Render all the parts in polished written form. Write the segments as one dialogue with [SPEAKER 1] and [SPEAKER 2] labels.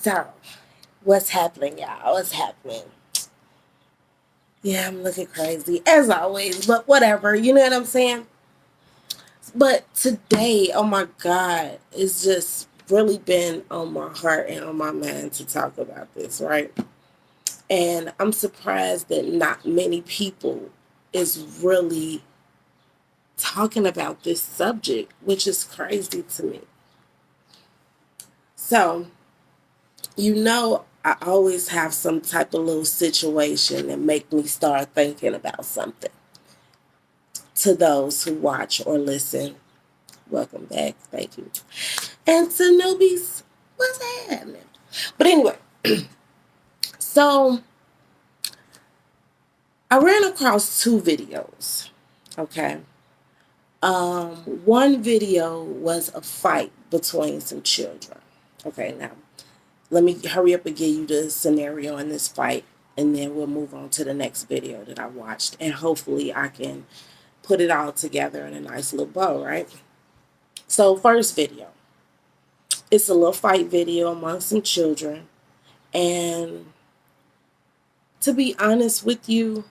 [SPEAKER 1] So, what's happening, y'all? What's happening? Yeah, I'm looking crazy as always, but whatever. You know what I'm saying? But today, oh my God, it's just really been on my heart and on my mind to talk about this, right? And I'm surprised that not many people is really talking about this subject, which is crazy to me. So, I always have some type of little situation that make me start thinking about something. To those who watch or listen, welcome back. Thank you. And to newbies, what's happening? But anyway, so I ran across two videos. Okay. One video was a fight between some children. Okay, now let me hurry up and give you the scenario in this fight, and then we'll move on to the next video that I watched, and hopefully I can put it all together in a nice little bow, right? So, first video, it's a little fight video among some children, and to be honest with you,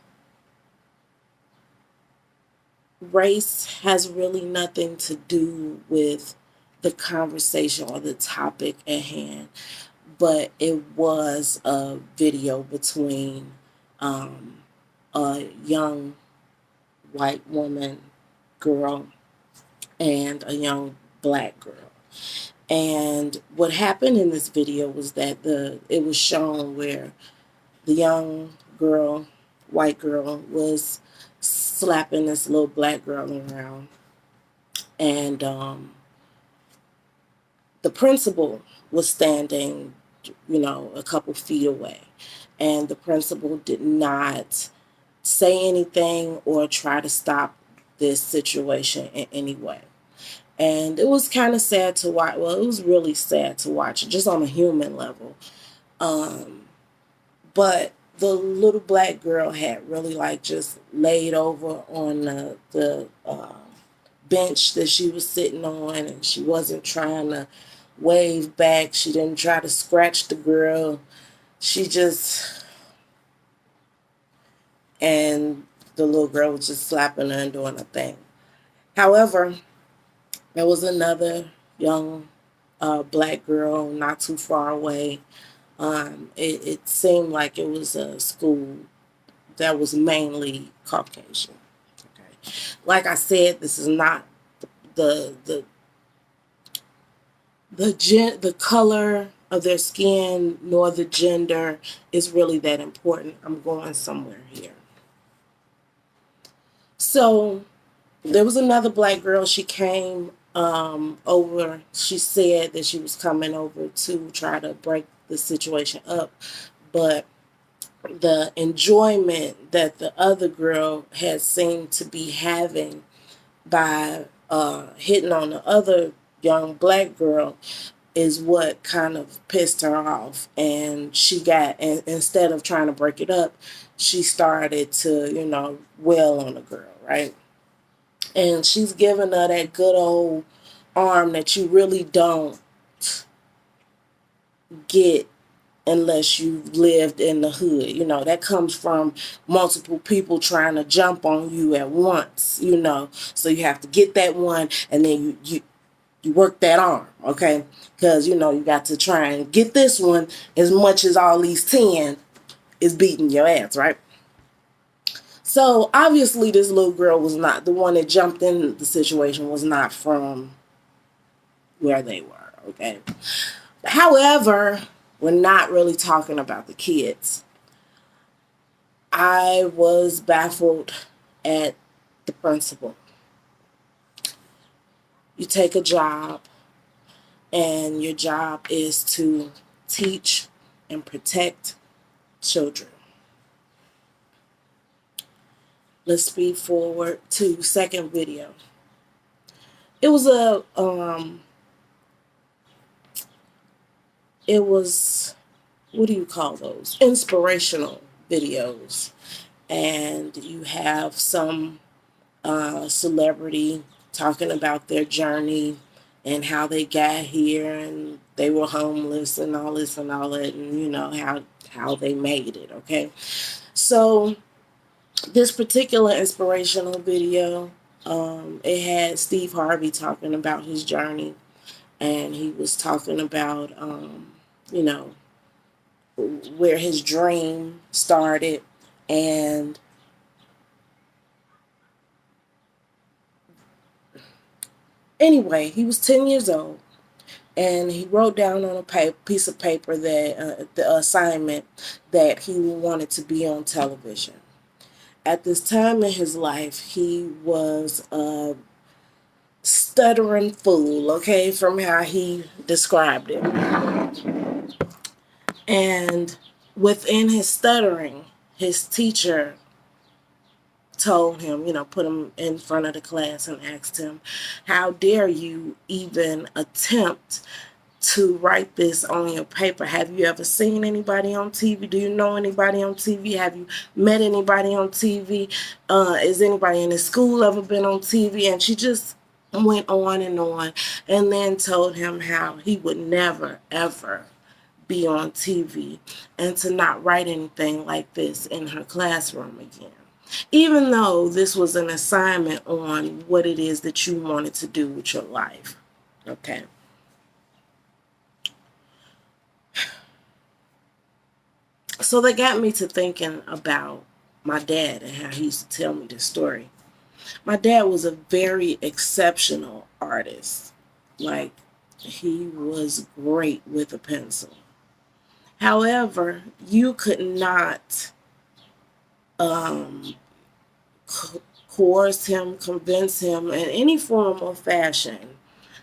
[SPEAKER 1] race has really nothing to do with the conversation or the topic at hand, but it was a video between a young white woman girl and a young black girl. And what happened in this video was that it was shown where the young girl, white girl, was slapping this little black girl around, and the principal was standing, a couple feet away, and the principal did not say anything or try to stop this situation in any way. And it was kind of sad to watch. Well, it was really sad to watch, just on a human level. But the little black girl had really like just laid over on the bench that she was sitting on, and she wasn't trying to wave back. She didn't try to scratch the girl. She just, and the little girl was just slapping her and doing her thing. However, there was another young black girl not too far away. It seemed like it was a school that was mainly Caucasian. Okay, like I said, this is not the the the color of their skin nor the gender is really that important. I'm going somewhere here. So there was another black girl. She came over. She said that she was coming over to try to break the situation up, but the enjoyment that the other girl had seemed to be having by hitting on the other young black girl is what kind of pissed her off, and and instead of trying to break it up, she started to wail on the girl, right? And she's giving her that good old arm that you really don't get unless you've lived in the hood. That comes from multiple people trying to jump on you at once, so you have to get that one, and then you work that arm, okay? Because you got to try and get this one as much as all these 10 is beating your ass, right? So obviously this little girl was not the one that jumped in the situation, was not from where they were, okay? However, we're not really talking about the kids. I was baffled at the principal. You take a job, and your job is to teach and protect children. Let's speed forward to second video. It was what do you call those? Inspirational videos. And you have some celebrity talking about their journey and how they got here and they were homeless and all this and all that, and you know how they made it. Okay, so this particular inspirational video, it had Steve Harvey talking about his journey, and he was talking about you know where his dream started, and anyway, he was 10 years old, and he wrote down on a piece of paper that the assignment that he wanted to be on television. At this time in his life, he was a stuttering fool, okay, from how he described it. And within his stuttering, his teacher told him, put him in front of the class and asked him, how dare you even attempt to write this on your paper? Have you ever seen anybody on TV? Do you know anybody on TV? Have you met anybody on TV? Is anybody in the school ever been on TV? And she just went on, and then told him how he would never, ever be on TV, and to not write anything like this in her classroom again. Even though this was an assignment on what it is that you wanted to do with your life. Okay. So that got me to thinking about my dad and how he used to tell me this story. My dad was a very exceptional artist. Like, he was great with a pencil. However, you could not coerce him, convince him in any form or fashion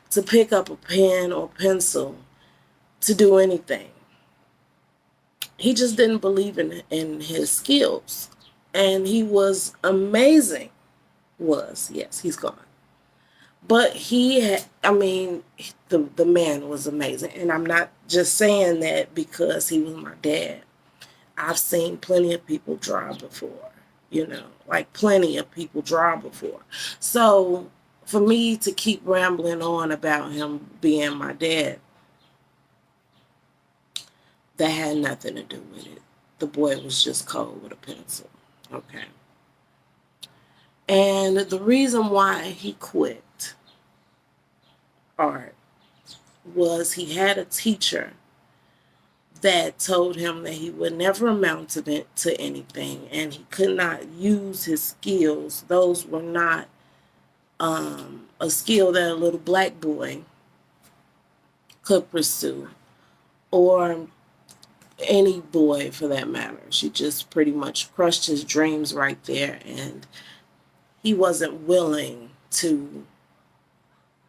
[SPEAKER 1] to pick up a pen or pencil to do anything. He just didn't believe in his skills. And he was amazing. Yes, he's gone. But he had, the man was amazing. And I'm not just saying that because he was my dad. I've seen plenty of people draw before, like plenty of people draw before. So for me to keep rambling on about him being my dad, that had nothing to do with it. The boy was just cold with a pencil. Okay. And the reason why he quit art was he had a teacher that told him that he would never amount to anything, and he could not use his skills. Those were not a skill that a little black boy could pursue, or any boy for that matter. She just pretty much crushed his dreams right there, and he wasn't willing to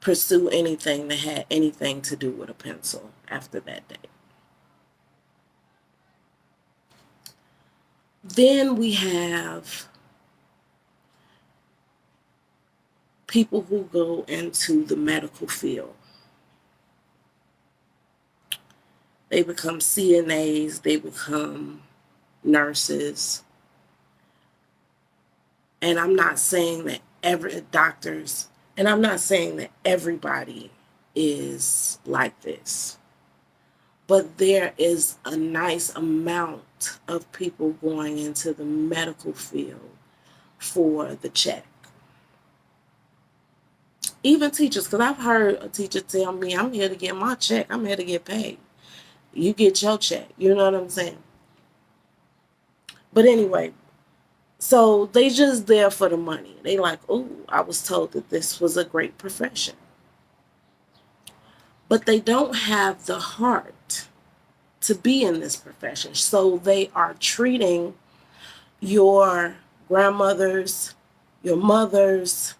[SPEAKER 1] pursue anything that had anything to do with a pencil after that day. Then we have people who go into the medical field. They become CNAs, they become nurses. And I'm not saying that I'm not saying that everybody is like this. But there is a nice amount of people going into the medical field for the check. Even teachers, because I've heard a teacher tell me, I'm here to get my check. I'm here to get paid. You get your check. You know what I'm saying? But anyway, so they just there for the money. They like, oh, I was told that this was a great profession. But they don't have the heart to be in this profession. So they are treating your grandmothers, your mothers,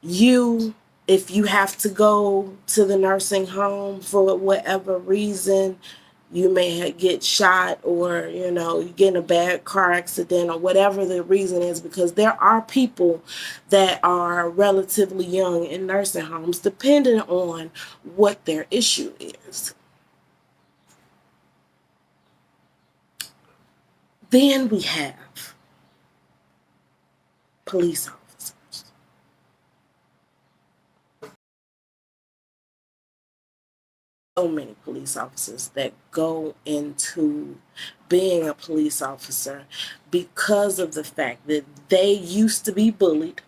[SPEAKER 1] you, if you have to go to the nursing home for whatever reason, you may get shot, or you get in a bad car accident, or whatever the reason is, because there are people that are relatively young in nursing homes, depending on what their issue is. Then we have police officers. so many police officers that go into being a police officer because of the fact that they used to be bullied,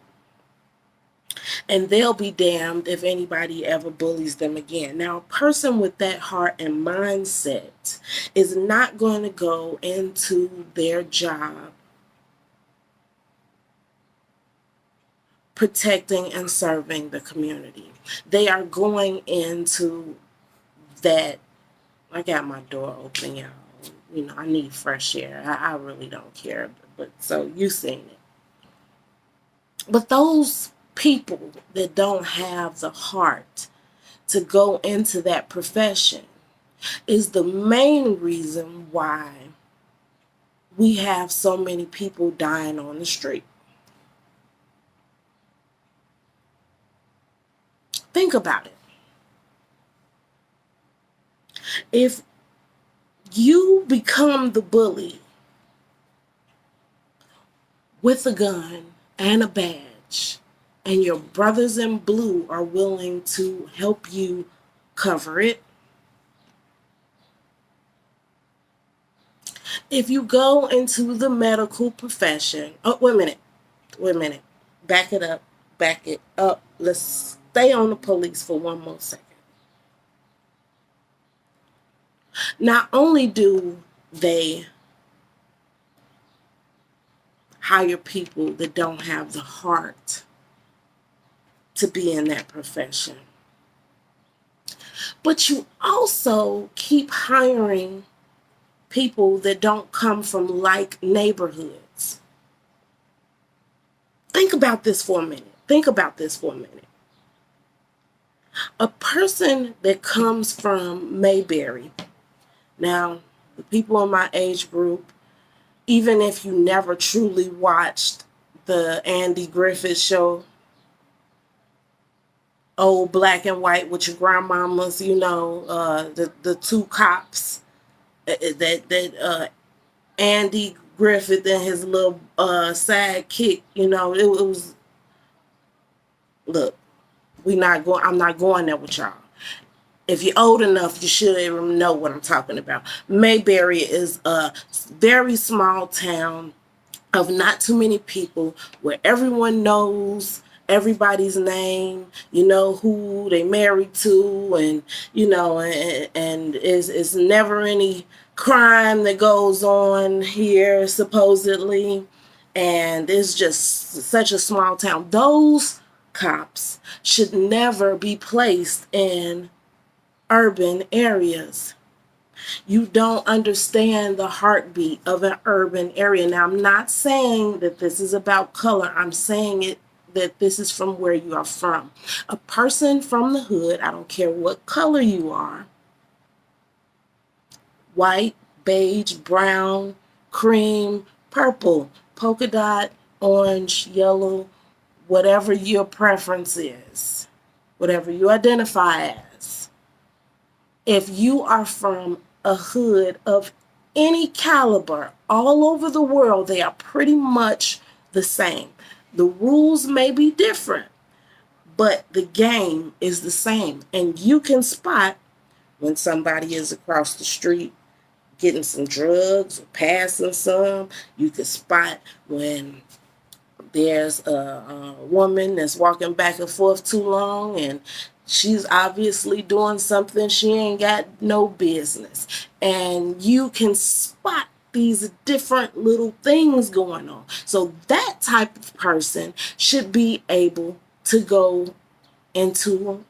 [SPEAKER 1] and they'll be damned if anybody ever bullies them again. Now, a person with that heart and mindset is not going to go into their job protecting and serving the community. They are going into that. I got my door open, y'all. I need fresh air. I really don't care. But so you seen it. But those people that don't have the heart to go into that profession is the main reason why we have so many people dying on the street. Think about it. If you become the bully with a gun and a badge, and your brothers in blue are willing to help you cover it, if you go into the medical profession, oh, wait a minute, back it up. Let's stay on the police for one more second. Not only do they hire people that don't have the heart to be in that profession, but you also keep hiring people that don't come from like neighborhoods. Think about this for a minute. A person that comes from Mayberry. Now, the people in my age group, even if you never truly watched the Andy Griffith show, old black and white with your grandmamas, the two cops that Andy Griffith and his little sidekick, it was, look, I'm not going there with y'all. If you're old enough, you should even know what I'm talking about. Mayberry is a very small town of not too many people where everyone knows everybody's name, who they married to, and and it's never any crime that goes on here supposedly, and it's just such a small town. Those cops should never be placed in urban areas. You don't understand the heartbeat of an urban area. Now, I'm not saying that this is about color. I'm saying that this is from where you are from. A person from the hood, I don't care what color you are, white, beige, brown, cream, purple, polka dot, orange, yellow, whatever your preference is, whatever you identify as. If you are from a hood of any caliber all over the world, they are pretty much the same. The rules may be different, but the game is the same. And you can spot when somebody is across the street getting some drugs or passing some. You can spot when there's a woman that's walking back and forth too long and she's obviously doing something she ain't got no business. And you can spot these different little things going on. So that type of person should be able to go into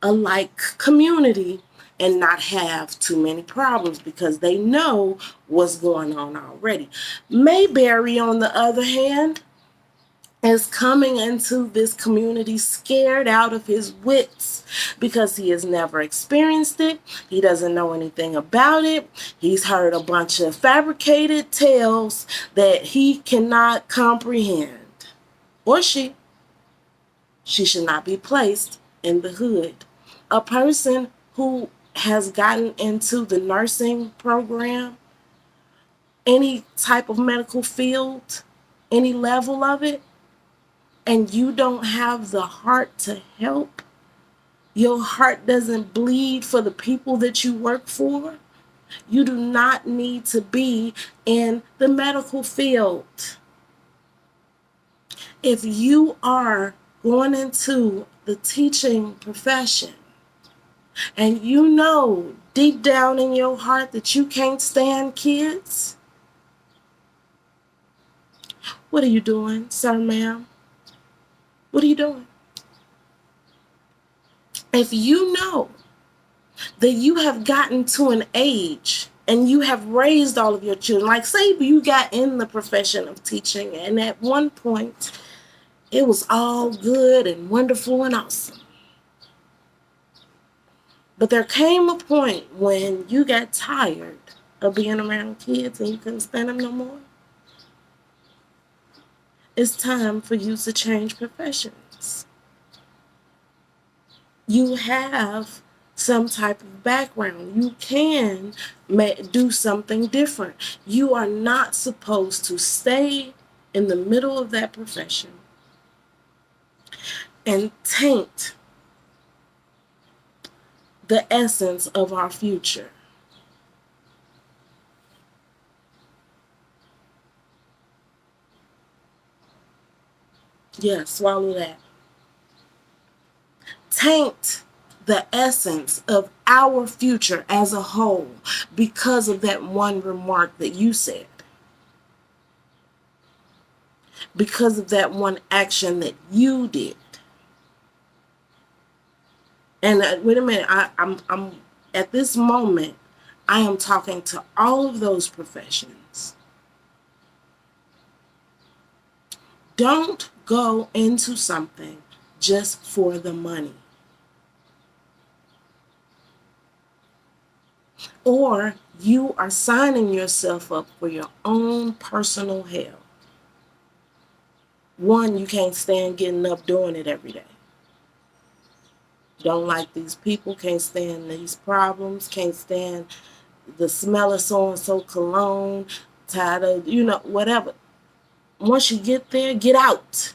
[SPEAKER 1] a like community and not have too many problems because they know what's going on already. Mayberry, on the other hand, is coming into this community scared out of his wits because he has never experienced it. He doesn't know anything about it. He's heard a bunch of fabricated tales that he cannot comprehend. Or she should not be placed in the hood. A person who has gotten into the nursing program, any type of medical field, any level of it, and you don't have the heart to help, Your heart doesn't bleed for the people that you work for. You do not need to be in the medical field. If you are going into the teaching profession and you know deep down in your heart that you can't stand kids, what are you doing, sir, ma'am? What are you doing? If you know that you have gotten to an age and you have raised all of your children, like say you got in the profession of teaching and at one point it was all good and wonderful and awesome. But there came a point when you got tired of being around kids and you couldn't stand them no more. It's time for you to change professions. You have some type of background. You can do something different. You are not supposed to stay in the middle of that profession and taint the essence of our future. Yeah, swallow that. Taint the essence of our future as a whole because of that one remark that you said. Because of that one action that you did. And wait a minute, I'm at this moment, I am talking to all of those professions. Don't go into something just for the money. Or you are signing yourself up for your own personal hell. One, you can't stand getting up doing it every day. Don't like these people, can't stand these problems, can't stand the smell of so-and-so cologne, tired of, whatever. Once you get there, get out.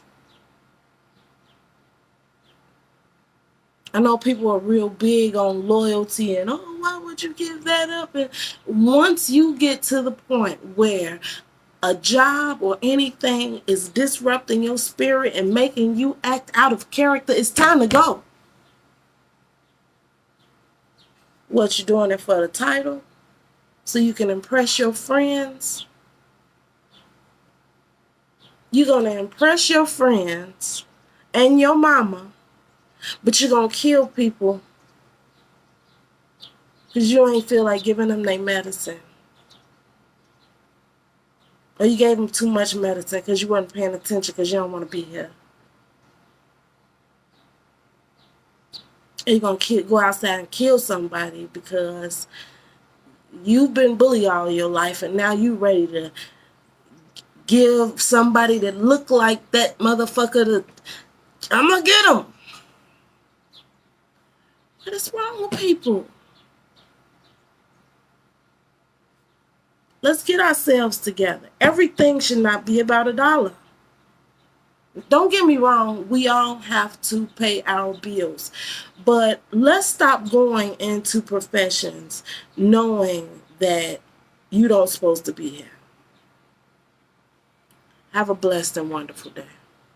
[SPEAKER 1] I know people are real big on loyalty and, oh, why would you give that up? And once you get to the point where a job or anything is disrupting your spirit and making you act out of character, it's time to go. What, you doing it for the title? So you can impress your friends? You're going to impress your friends and your mama, but you're going to kill people because you ain't feel like giving them their medicine. Or you gave them too much medicine because you weren't paying attention because you don't want to be here. And you're going to go outside and kill somebody because you've been bullied all your life and now you ready to give somebody that look like that motherfucker I'm going to get him. What is wrong with people? Let's get ourselves together. Everything should not be about $1. Don't get me wrong, we all have to pay our bills. But let's stop going into professions knowing that you don't supposed to be here. Have a blessed and wonderful day.